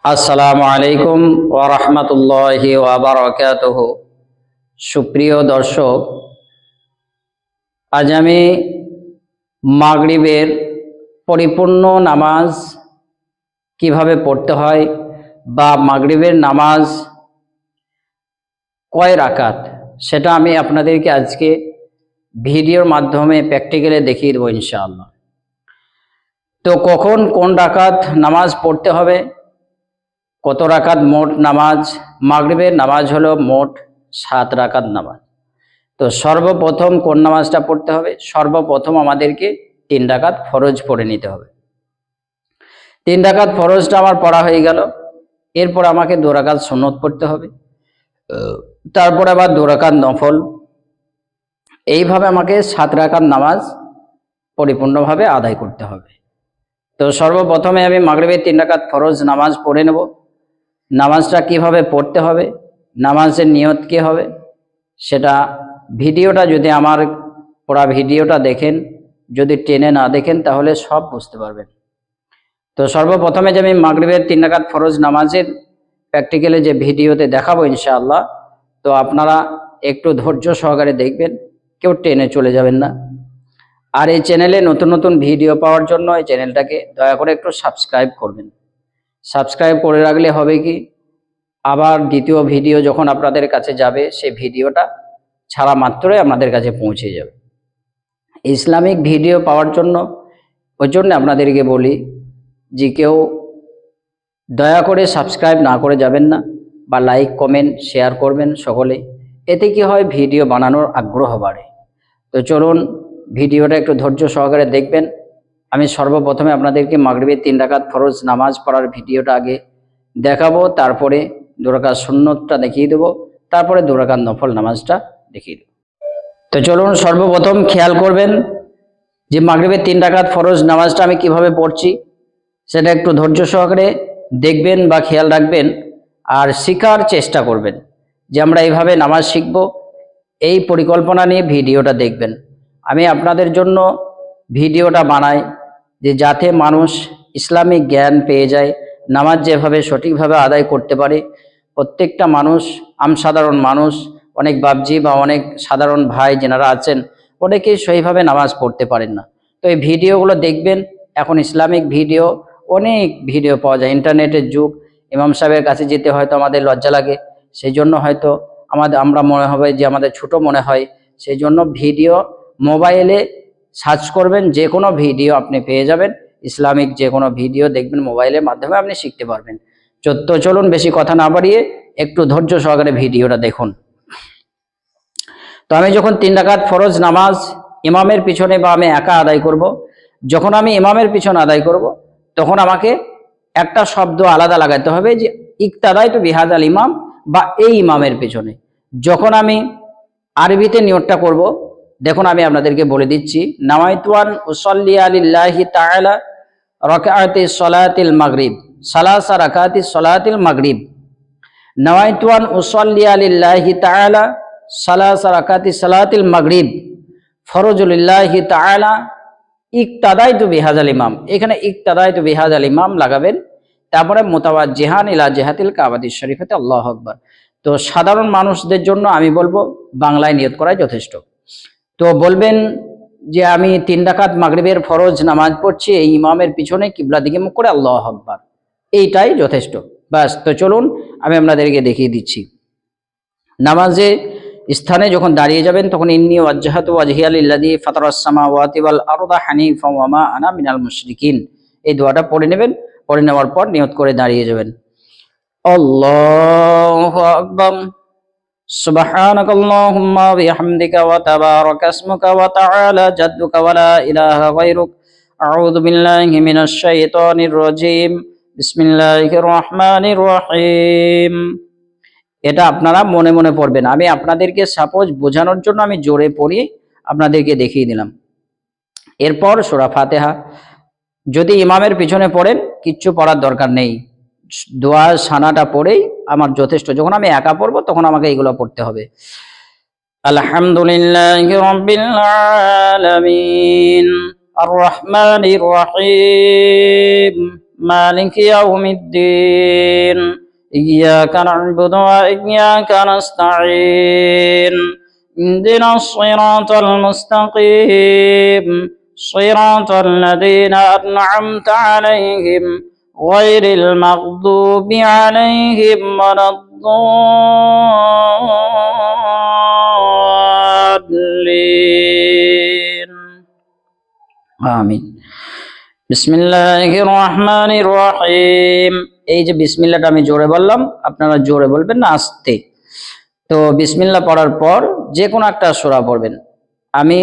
আসসালামু আলাইকুম ওয়া রাহমাতুল্লাহি ওয়া বারাকাতুহু। সুপ্রিয় দর্শক, আজ আমি মাগরিবের পরিপূর্ণ নামাজ কিভাবে পড়তে হয় বা মাগরিবের নামাজ কয় রাকাত সেটা আমি আপনাদেরকে আজকে ভিডিওর মাধ্যমে প্র্যাকটিক্যালি দেখিয়ে দেবো ইনশাআল্লাহ। তো কখন কোন রাকাত নামাজ পড়তে হবে, কত রাকাত মোট নামাজ? মাগরিবের নামাজ হলো মোট 7 রাকাত নামাজ। তো সর্বপ্রথম কোন নামাজটা পড়তে হবে? সর্বপ্রথম আমাদেরকে 3 রাকাত ফরজ পড়ে নিতে হবে। 3 রাকাত ফরজটা আমার পড়া হয়ে গেল, এরপর আমাকে 2 রাকাত সুন্নত পড়তে হবে, তারপর আবার 2 রাকাত নফল। এইভাবে আমাকে 7 রাকাত নামাজ পরিপূর্ণভাবে আদায় করতে হবে। তো সর্বপ্রথমে আমি মাগরিবের 3 রাকাত ফরজ নামাজ পড়ে নেব। নামাজটা কিভাবে পড়তে হবে, নামাজের নিয়ত কী হবে, সেটা ভিডিওটা যদি আমার পড়া ভিডিওটা দেখেন, যদি টেনে না দেখেন তাহলে সব বুঝতে পারবেন। তো সর্বপ্রথমে যে আমি মাগরিবের 3 রাকাত ফরজ নামাজের প্র্যাকটিক্যালি যে ভিডিওতে দেখাবো ইনশাআল্লাহ, তো আপনারা একটু ধৈর্য সহকারে দেখবেন, কেউ টেনে চলে যাবেন না। আর এই চ্যানেলে নতুন নতুন ভিডিও পাওয়ার জন্য এই চ্যানেলটাকে দয়া করে একটু সাবস্ক্রাইব করবেন। সাবস্ক্রাইব করে রাখলে হবে কি, আবার দ্বিতীয় ভিডিও যখন আপনাদের কাছে যাবে সেই ভিডিওটা ছাড়া মাত্রই আপনাদের কাছে পৌঁছে যাবে। ইসলামিক ভিডিও পাওয়ার জন্য ওই জন্য আপনাদেরকে বলি যে কেউ দয়া করে সাবস্ক্রাইব না করে যাবেন না, বা লাইক কমেন্ট শেয়ার করবেন সকলে। এতে কি হয়, ভিডিও বানানোর আগ্রহ বাড়ে। তো চলুন ভিডিওটা একটু ধৈর্য সহকারে দেখবেন। আমি সর্বপ্রথমে আপনাদেরকে মাগরিবের 3 রাকাত ফরজ নামাজ পড়ার ভিডিওটা আগে দেখাবো, তারপরে 2 রাকাত সুন্নতটা দেখিয়ে দেবো, তারপরে 2 রাকাত নফল নামাজটা দেখিয়ে দেবো। তো চলুন সর্বপ্রথম খেয়াল করবেন যে মাগরিবের 3 রাকাত ফরজ নামাজটা আমি কিভাবে পড়ছি, সেটা একটু ধৈর্য সহকারে দেখবেন বা খেয়াল রাখবেন, আর শেখার চেষ্টা করবেন যে আমরা এইভাবে নামাজ শিখব। এই পরিকল্পনা নিয়ে ভিডিওটা দেখবেন। আমি আপনাদের জন্য ভিডিওটা বানাই যে যাতে মানুষ ইসলামিক জ্ঞান পেয়ে যায়, নামাজ যেভাবে সঠিকভাবে আদায় করতে পারে। প্রত্যেকটা মানুষ, সাধারণ মানুষ, অনেক বাবজি বা অনেক সাধারণ ভাই যেনারা আছেন, অনেকেই সহিভাবে নামাজ পড়তে পারেন না। তো এই ভিডিওগুলো দেখবেন। এখন ইসলামিক ভিডিও অনেক ভিডিও পাওয়া যায়, ইন্টারনেটের যুগ। ইমাম সাহেবের কাছে যেতে হয়তো আমাদের লজ্জা লাগে, সেই জন্য হয়তো আমরা মনে হবে যে আমাদের ছোট মনে হয়, সেই জন্য ভিডিও মোবাইলে সার্চ করবেন, যে কোনো ভিডিও আপনি পেয়ে যাবেন। ইসলামিক যে কোনো ভিডিও দেখবেন, মোবাইলের মাধ্যমে আপনি শিখতে পারবেন। তো চলুন বেশি কথা না বাড়িয়ে একটু ধৈর্য সহকারে ভিডিওটা দেখুন। তো আমি যখন 3 রাকাত ফরজ নামাজ ইমামের পিছনে বা আমি একা আদায় করব, যখন আমি ইমামের পিছনে আদায় করব তখন আমাকে একটা শব্দ আলাদা লাগাতে হবে যে ইক্তাদাইতু বিহাযাল ইমাম, বা এই ইমামের পিছনে। যখন আমি আরবিতে নিয়তটা করব, দেখুন আমি আপনাদেরকে বলে দিচ্ছি, নাওয়াইতু আন উসাল্লিয়া লিল্লাহি তাআলা রাকাআতি সলাতিল মাগরিব, সালাসা রাকাতি সলাতিল মাগরিব। নাওয়াইতু আন উসাল্লিয়া লিল্লাহি তাআলা সালাসা রাকাতি সালাতিল মাগরিব ফরজুলিল্লাহি তাআলা ইক্তাদাইতু বিহাযাল ইমাম। এখানে ইক্তাদাইতু বিহাযাল ইমাম লাগাবেন, তারপরে মুতাওয়াজ্জিহান ইলা জিহাতিল কাবাতিশ শরীফাতে আল্লাহু আকবার। তো সাধারণ মানুষদের জন্য আমি বলবো বাংলায় নিয়ত করাই যথেষ্ট। তো বলবেন যে আমি 3 রাকাত মাগরিবের ফরজ নামাজ পড়ছি এই ইমামের পিছনে কিবলা দিকে মুখ করে আল্লাহু আকবার, এইটাই যথেষ্ট। বাস। তো চলুন আমি আপনাদেরকে দেখিয়ে দিচ্ছি। নামাজে স্থানে যখন দাঁড়িয়ে যাবেন তখন ইন্নী ওয়াজ্জাহাতু ওয়াজহিয়া লিল্লাযী ফাতারাস সামাওয়াতি ওয়াল আরদা হানিফা ওয়া মা আনা মিনাল মুশরিকিন, এই দোয়াটা পড়ে নেবেন। পড়ে নেওয়ার পর নিয়ত করে দাঁড়িয়ে যাবেন। আল্লাহু আকবার, সুবহানাকাল্লাহুম্মা ওয়া বিহামদিকা ওয়া তাবারাকা ইসমুকা ওয়া তাআলা জাদ্দুকা ওয়া লা ইলাহা গায়রুক, আউযু বিল্লাহি মিনাশ শাইতানির রাজীম, বিসমিল্লাহির রহমানির রহিম। এটা আপনারা মনে মনে পড়বেন। আমি আপনাদেরকে সাপোজ বোঝানোর জন্য আমি জোরে পড়ি, আপনাদেরকে দেখিয়ে দিলাম। এরপর সূরা ফাতিহা। যদি ইমামের পিছনে পড়েন কিচ্ছু পড়ার দরকার নেই, দোয়া সানাটা পড়েই আমার যথেষ্ট। যখন আমি একা পড়বো তখন আমাকে এগুলো পড়তে হবে। আলহামদুলিল্লাহি রাব্বিল আলামিন আর রহমানির রহিম مالك يوم الدين إياك نعبد وإياك نستعين اهدنا الصراط المستقيم صراط الذين أنعمت عليهم غير المغضوب عليهم ولا الضالين آمين বিসমিল্লাহির রহমানির রহিম। এই যে বিসমিল্লাহটা আমি জোরে বললাম, আপনারা জোরে বলবেন না আস্তে। তো বিসমিল্লাহ পড়ার পর যে কোনো একটা সূরা পড়বেন। আমি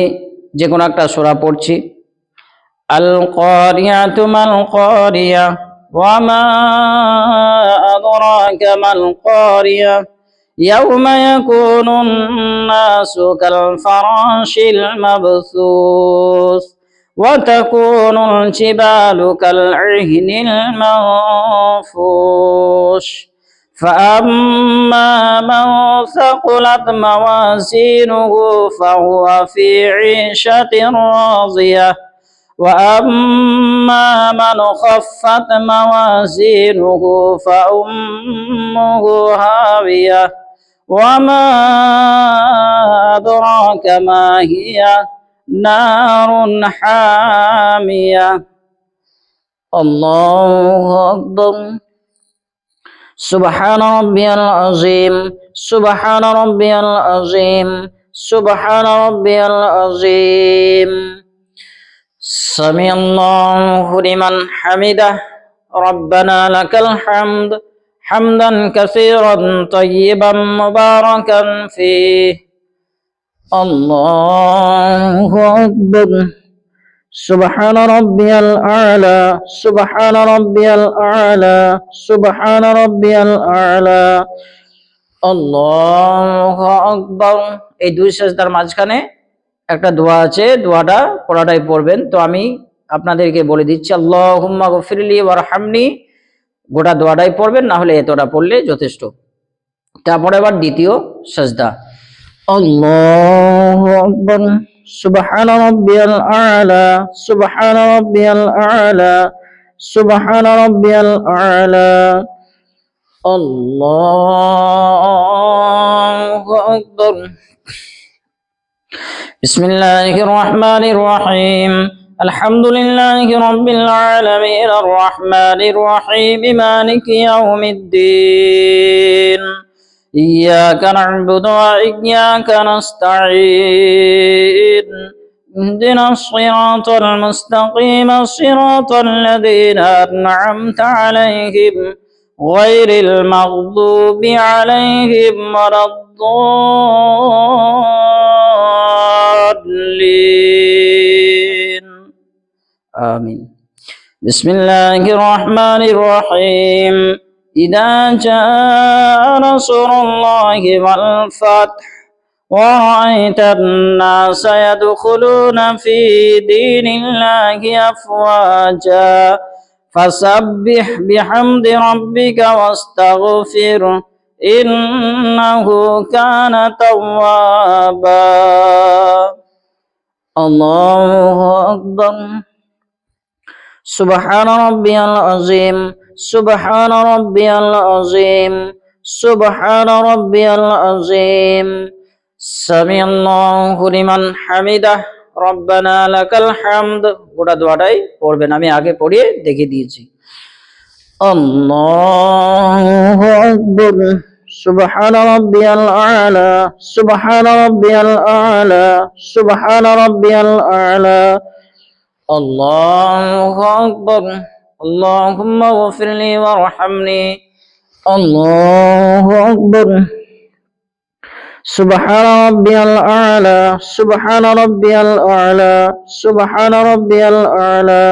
যে কোনো একটা সূরা পড়ছি। আল কারিয়াতু মাল কারিয়া ওয়া মা আদরাকা মাল কারিয়া ইয়াউমা ইয়াকুনুন নাসু কাল ফারাশিল মাবসুস وتكون الجبال كالعهن المنفوش فأما من ثقلت موازينه فهو في عيشة راضية وأما من خفت موازينه فأمه هاوية وما أدراك ما هي نار حامية الله أكبر سبحان ربي العظيم سبحان ربي العظيم سبحان ربي العظيم سمع الله لمن حمده ربنا لك الحمد حمدا كثيرا طيبا مباركا فيه الله أكبر سبحان ربي الأعلى سبحان ربي الأعلى سبحان ربي الأعلى الله أكبر। এই দুই সিজদার মাঝখানে একটা দোয়া আছে, দোয়াটা পুরোটাই পড়বেন। তো আমি আপনাদেরকে বলে দিচ্ছি, আল্লাহুম্মা গফিরলি ওয়ারহামনি, গোটা দোয়াটাই পড়বেন, না হলে এতটা পড়লে যথেষ্ট। তারপরে আবার দ্বিতীয় সিজদা। الله أكبر سبحان ربي الأعلى سبحان ربي الأعلى سبحان ربي الأعلى الله أكبر بسم الله الرحمن الرحيم الحمد لله رب العالمين الرحمن الرحيم مالك يوم الدين إياك نعبد وإياك نستعين اهدنا الصراط المستقيم صراط الذين أنعمت عليهم غير المغضوب عليهم ولا الضالين آمين بسم الله الرحمن الرحيم إذا جاء نصر الله والفتح ورأيت الناس يدخلون في دين الله أفواجا فسبح بحمد ربك واستغفره إنه كان توابا الله أكبر سبحان ربي العظيم سبحان ربي العظيم سبحان ربي العظيم سمع الله لمن حمده ربنا لك الحمد। গোটা দোয়াটাই পড়বেন, আমি আগে পড়িয়ে দেখিয়ে দিয়েছি। আল্লাহু আকবার سبحان ربي الأعلى سبحان ربي الأعلى سبحان ربي الأعلى الله أكبر اللهم اغفر لي وارحمني الله أكبر سبحان ربي الأعلى سبحان ربي الأعلى سبحان ربي الأعلى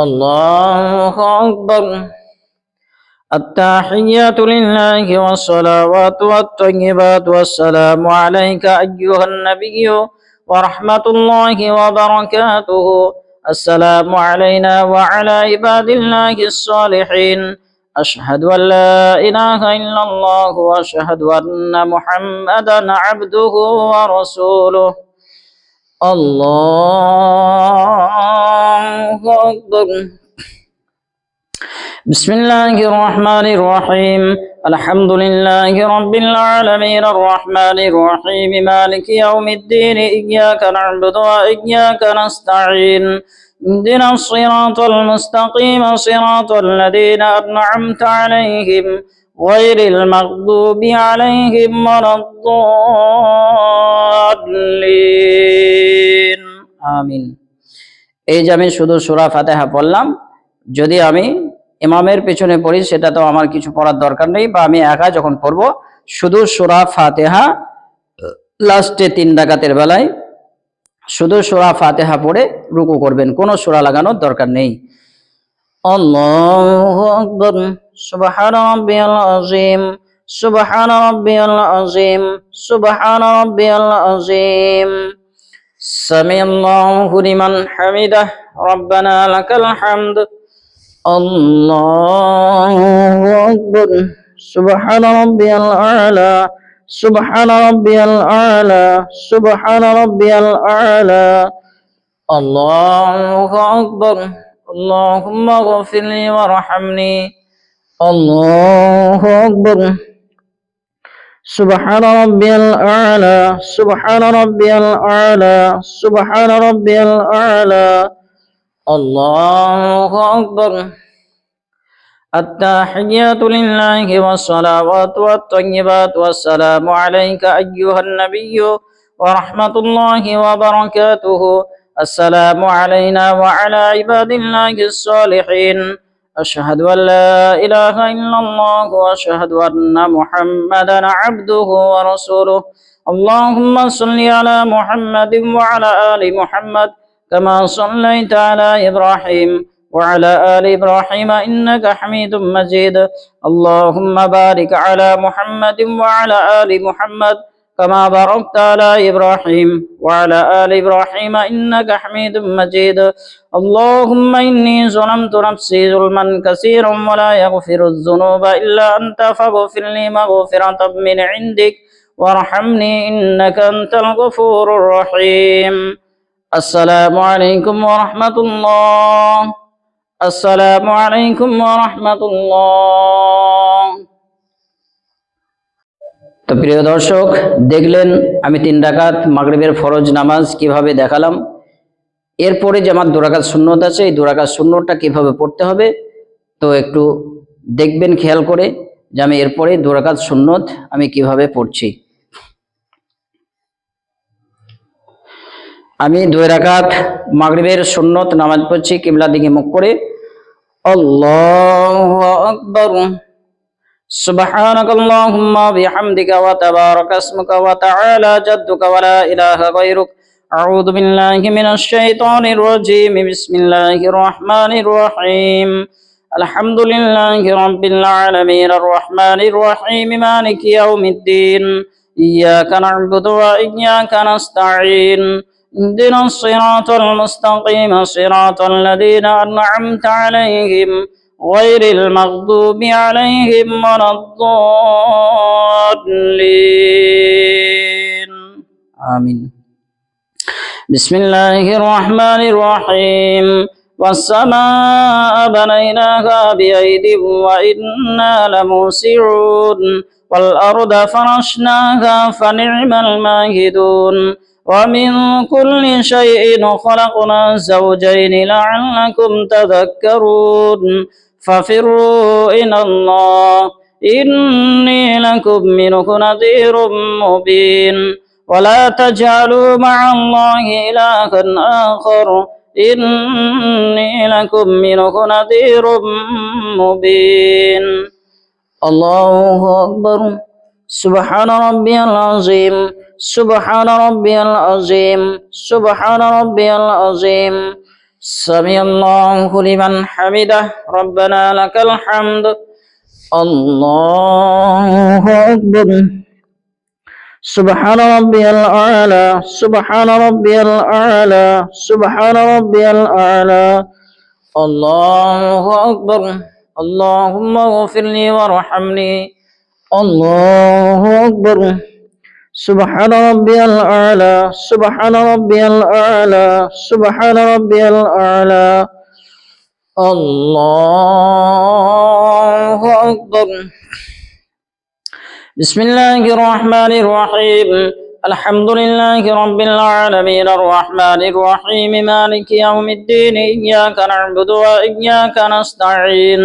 الله أكبر التحيات لله والصلوات والطيبات والسلام عليك أيها النبي ورحمة الله وبركاته السلام علينا وعلى عباد الله الصالحين أشهد أن لا إله إلا الله وأشهد أن محمدا عبده ورسوله الله أكبر بسم الله الرحمن الرحيم الحمد لله رب العالمين الرحمن الرحيم مالك يوم الدين إياك نعبد وإياك نستعين اهدنا الصراط المستقيم صراط الذين أنعمت عليهم غير المغضوب عليهم ولا الضالين آمين। এই যে আমি শুধু সূরা ফাতিহা পড়লাম, যদি আমি ইমামের পেছনে পড়ি সেটা তো আমার কিছু পড়ার দরকার নেই, বা আমি একা যখন পড়বো শুধু সূরা ফাতিহা লাস্টে 3 রাকাতের বেলায় শুধু সূরা ফাতিহা পড়ে রুকু করবেন, কোনো সূরা লাগানোর দরকার নেই। আল্লাহু আকবার সুবহানা রাব্বিয়াল আযীম সুবহানা রাব্বিয়াল আযীম সুবহানা রাব্বিয়াল আযীম সামিআল্লাহু লিমান হামিদাহ রব্বানা লাকাল হামদ আল্লাহু আকবার সুবহানা রাব্বিয়াল আ'লা সুবহানা রাব্বিয়াল আ'লা সুবহানা রাব্বিয়াল আ'লা আল্লাহু আকবার আল্লাহুম্মা গফিরলি ওয়ারহামনি আল্লাহু আকবার সুবহানা রাব্বিয়াল আ'লা সুবহানা রাব্বিয়াল আ'লা সুবহানা রাব্বিয়াল আ'লা আল্লাহু আকবার التحيات لله والصلوات والطيبات والسلام عليك أيها النبي ورحمة الله وبركاته السلام علينا وعلى عباد الله الصالحين أشهد أن لا إله إلا الله وأشهد أن محمدا عبده ورسوله اللهم صل على محمد وعلى آل محمد كما صليت على إبراهيم وعلى آل إبراهيم إنك حميد مجيد اللهم بارك على محمد وعلى آل محمد كما باركت على إبراهيم وعلى آل إبراهيم إنك حميد مجيد اللهم إني ظلمت نفسي ظلما كثيرا ولا يغفر الذنوب إلا أنت فاغفر لي مغفرة من عندك وارحمني إنك أنت الغفور الرحيم السلام عليكم ورحمة الله আসসালামু আলাইকুম ওয়া রাহমাতুল্লাহ। তো প্রিয় দর্শক, দেখলেন আমি 3 রাকাত মাগরিবের ফরজ নামাজ কিভাবে দেখালাম। এরপরে যে আমার 2 রাকাত সুন্নত আছে, এই 2 রাকাত সুন্নতটা কিভাবে পড়তে হবে তো একটু দেখবেন খেয়াল করে যে আমি এরপরে 2 রাকাত সুন্নত আমি কিভাবে পড়ছি। আমি 2 রাকাত মাগরিবের সুন্নত নামাজ পড়ছি কিবলার দিকে মুখ করে। আল্লাহু আকবার সুবহানাকাল্লাহুম্মা বিহামদিকা ওয়া তাবারাকা ইসমুকা ওয়া তাআলা জাদ্দুকা ওয়া লা ইলাহা গায়রুক আউযু বিল্লাহি মিনাশ শাইতানির রাজীম বিসমিল্লাহির রাহমানির রাহিম আলহামদুলিল্লাহি রাব্বিল আলামিন আর রাহমানির রাহিম মালিকি ইয়াউমিদ্দিন ইয়্যাকা না'বুদু ওয়া ইয়্যাকা নাস্তাঈন اهدنا الصراط المستقيم صراط الذين أنعمت عليهم غير المغضوب عليهم ولا الضالين آمين بسم الله الرحمن الرحيم والسماء بنيناها بأيد وإنا لموسعون والأرض فرشناها فنعم الماهدون ومن كل شيء خلقنا زوجين لعلكم تذكرون ففروا إلى الله إني لكم منه نذير مبين ولا تجعلوا مع الله إلها آخر إني لكم منه نذير مبين الله أكبر سبحان ربي العظيم سبحان ربي العظيم سبحان ربي العظيم سمع الله لمن حمده ربنا لك الحمد الله أكبر سبحان ربي الأعلى سبحان ربي الأعلى سبحان ربي الأعلى الله أكبر اللهم اغفر لي وارحمني الله أكبر سبحان ربي الأعلى سبحان ربي الأعلى سبحان ربي الأعلى الله أكبر. بسم الله الرحمن الرحيم. الحمد لله رب العالمين الرحمن الرحيم مالك يوم الدين إياك نعبد وإياك نستعين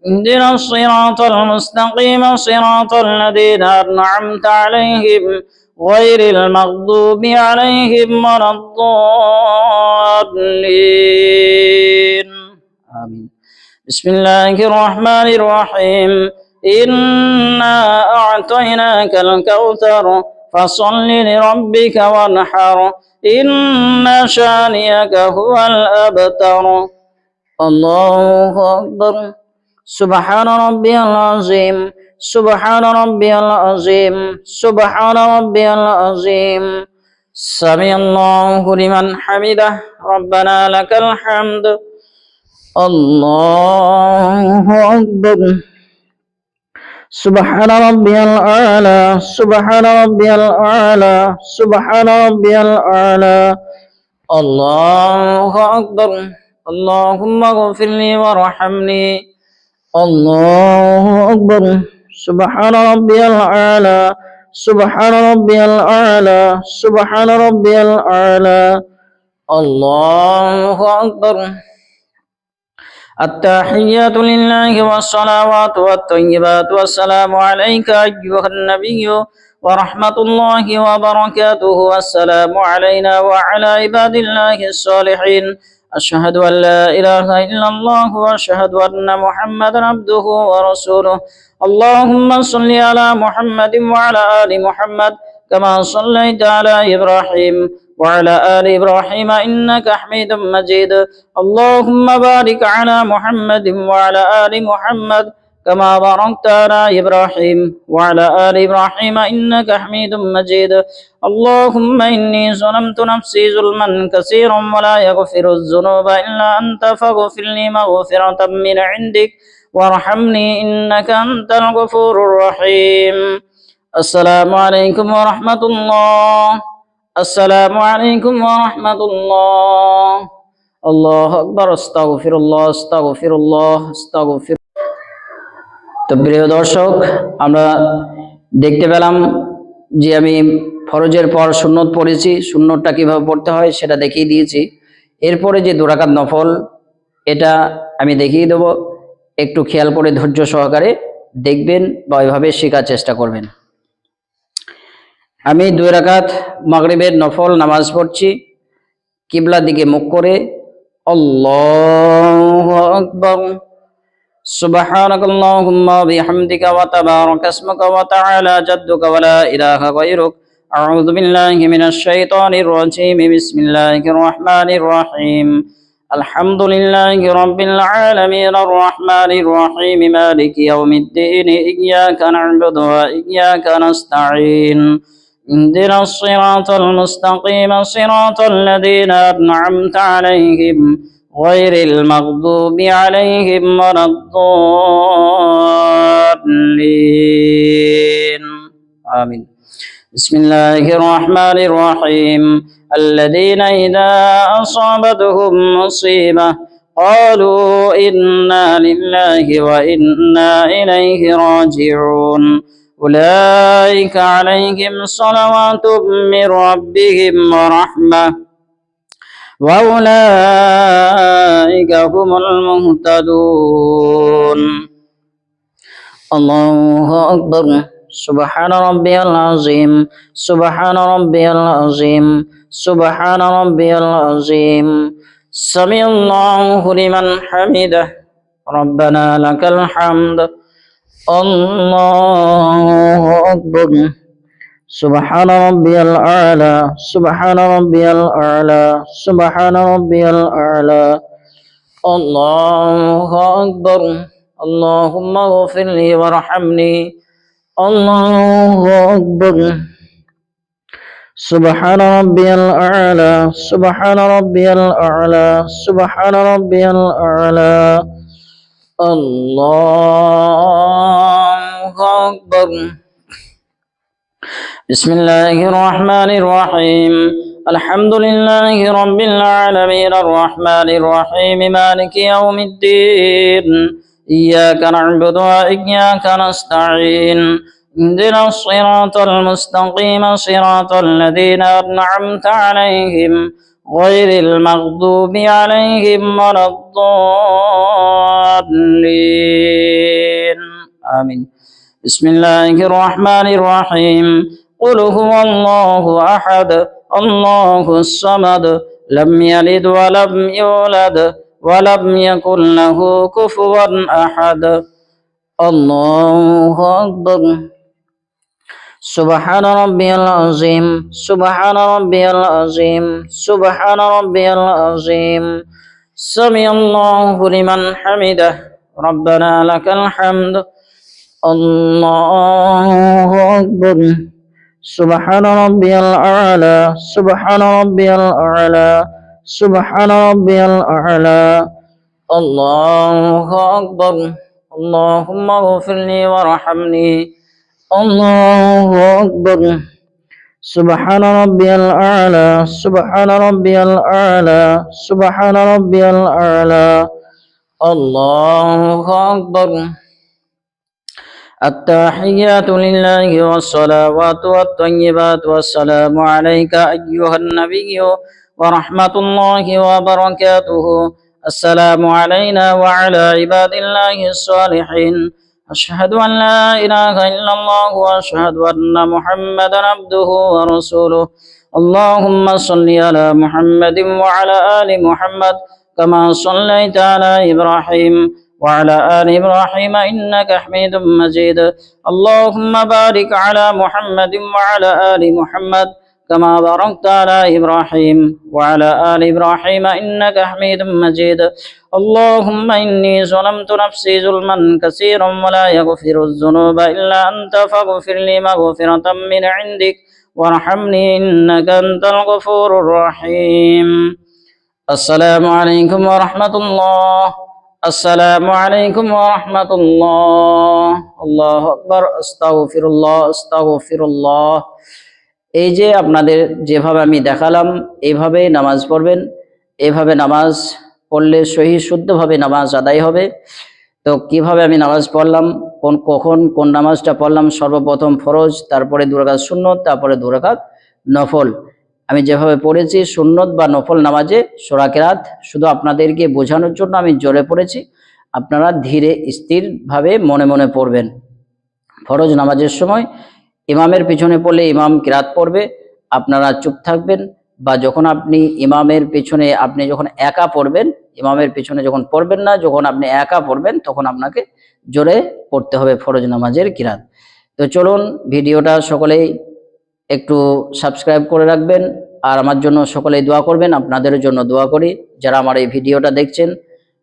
اهدنا الصراط المستقيم صراط الذين أنعمت عليهم غير المغضوب عليهم ولا الضالين آمين. بسم الله الرحمن الرحيم. إنا أعطيناك الكوثر فصل لربك وانحر إن شانئك هو الأبتر. الله أكبر. سبحان ربي العظيم سبحان ربي العظيم سبحان ربي العظيم. سمع الله لمن حمده ربنا لك الحمد. الله أكبر. سبحان ربي الأعلى سبحان ربي الأعلى سبحان ربي الأعلى. الله أكبر. اللهم اغفر لي وارحمني. الله أكبر. سبحان ربي الأعلى سبحان ربي الأعلى سبحان ربي الأعلى. الله أكبر. التحيات لله والصلوات والطيبات والسلام عليك أيها النبي ورحمة الله وبركاته. والسلام علينا وعلى عباد الله الصالحين. أشهد أن لا إله إلا الله وأشهد أن محمدا عبده ورسوله. اللهم صل على محمد وعلى آل محمد كما صليت على إبراهيم وعلى آل إبراهيم إنك حميد مجيد. اللهم بارك على محمد وعلى آل محمد كما باركت على إبراهيم وعلى آل إبراهيم إنك حميد مجيد. اللهم إني ظلمت نفسي ظلما كثيرا ولا يغفر الذنوب إلا أنت فاغفر لي مغفرة من عندك وارحمني إنك أنت الغفور الرحيم. السلام عليكم ورحمة الله. আসসালামু আলাইকুম ওয়া রাহমাতুল্লাহ। আল্লাহু আকবার। আস্তাগফিরুল্লাহ আস্তাগফিরুল্লাহ আস্তাগফির। তো প্রিয় দর্শক, আমরা দেখতে পেলাম যে আমি ফরজের পর সুন্নত পড়েছি, সুন্নতটা কিভাবে পড়তে হয় সেটা দেখিয়ে দিয়েছি। এরপরে যে 2 রাকাত নফল, এটা আমি দেখিয়ে দেব। একটু খেয়াল করে ধৈর্য সহকারে দেখবেন বা ওইভাবে শেখার চেষ্টা করবেন। আমি 2 রাকাত মাগরিবের নফল নামাজ পড়ছি কিবলার দিকে মুখ করে। আল্লাহু আকবার। সুবহানাকাল্লাহুম্মা বিহামদিকা ওয়া তাবারাকা ইসমুকা ওয়া তাআলা জাদ্দুকা ওয়া লা ইলাহা গায়রুক। আউযু বিল্লাহি মিনাশ শাইতানির রাজীম। বিসমিল্লাহির রাহমানির রাহিম। আলহামদুলিল্লাহি রাব্বিল আলামিন আর রাহমানির রাহিম মালিকি ইয়াউমিদ্দিন ইয়্যাকা না'বুদু ওয়া ইয়্যাকা নাস্তাঈন اهدنا الصراط المستقيم صراط الذين أنعمت عليهم غير المغضوب عليهم ولا الضالين آمين. بسم الله الرحمن الرحيم. الذين إذا أصابتهم مصيبة قالوا إنا لله وإنا إليه راجعون أولئك عليهم صلوات من ربهم ورحمة وأولئك هم المهتدون. الله أكبر. سبحان ربي العظيم سبحان ربي العظيم سبحان ربي العظيم. سمع الله لمن حمده ربنا لك الحمد. الله أكبر. سبحان ربي الأعلى سبحان ربي الأعلى سبحان ربي الأعلى. الله أكبر. اللهم اغفر لي وارحمني. الله أكبر. سبحان ربي الأعلى سبحان ربي الأعلى سبحان ربي الأعلى. الله أكبر. بسم الله الرحمن الرحيم. الحمد لله رب العالمين الرحمن الرحيم مالك يوم الدين إياك نعبد وإياك نستعين اهدنا الصراط المستقيم صراط الذين أنعمت عليهم غير المغضوب عليهم ولا الضالين آمين بسم الله الرحمن الرحيم قل هو الله أحد الله الصمد لم يلد ولم يولد ولم يكن له كفوا أحد الله أكبر سبحان ربي العظيم سبحان ربي العظيم سبحان ربي العظيم سمع الله لمن حمده ربنا لك الحمد الله أكبر سبحان ربي الأعلى سبحان ربي الأعلى سبحان ربي الأعلى الله أكبر اللهم اغفر لي وارحمني الله أكبر سبحان ربي الأعلى سبحان ربي الأعلى سبحان ربي الأعلى الله أكبر التحيات لله والصلوات والطيبات والسلام عليك أيها النبي ورحمة الله وبركاته السلام علينا وعلى عباد الله الصالحين أشهد أن لا إله إلا الله وأشهد أن محمدا عبده ورسوله اللهم صل على محمد وعلى آل محمد كما صليت على إبراهيم وعلى آل إبراهيم إنك حميد مجيد اللهم بارك على محمد وعلى آل محمد كما باركت على إبراهيم وعلى آل إبراهيم إنك حميد مجيد اللهم إني ظلمت نفسي ظلما كثيرا ولا يغفر الذنوب إلا أنت فاغفر لي مغفرة من عندك وارحمني إنك أنت الغفور الرحيم السلام عليكم ورحمة الله السلام عليكم ورحمة الله الله أكبر أستغفر الله أستغفر الله এই যে আপনাদের যেভাবে আমি দেখালাম এইভাবে নামাজ পড়বেন এইভাবে নামাজ পড়লে সহি শুদ্ধভাবে নামাজ আদায় হবে তো কিভাবে আমি নামাজ পড়লাম কখন কোন নামাজটা পড়লাম সর্বপ্রথম ফরজ তারপরে 2 রাকাত সুন্নত তারপরে 2 রাকাত নফল আমি যেভাবে পড়েছি সুন্নত বা নফল নামাজে সূরা কিরাত শুধু আপনাদেরকে বোঝানোর জন্য আমি জোরে পড়েছি আপনারা ধীরে স্থিরভাবে মনে মনে পড়বেন ফরজ নামাজের সময় ইমামের পিছনে পড়লে ইমাম কিরাত পড়বে আপনারা চুপ থাকবেন বা যখন আপনি ইমামের পিছনে আপনি যখন একা পড়বেন ইমামের পিছনে যখন পড়বেন না যখন আপনি একা পড়বেন তখন আপনাকে জোরে পড়তে হবে ফরজ নামাজের কিরাত তো চলুন ভিডিওটা সকলেই একটু সাবস্ক্রাইব করে রাখবেন আর আমার জন্য সকলেই দোয়া করবেন আপনাদের জন্য দোয়া করি যারা আমার এই ভিডিওটা দেখছেন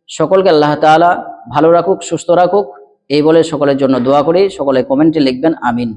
সকলকে আল্লাহ তাআলা ভালো রাখুক সুস্থ রাখুক এই বলে সকলের জন্য দোয়া করি সকলে কমেন্টে লিখবেন আমিন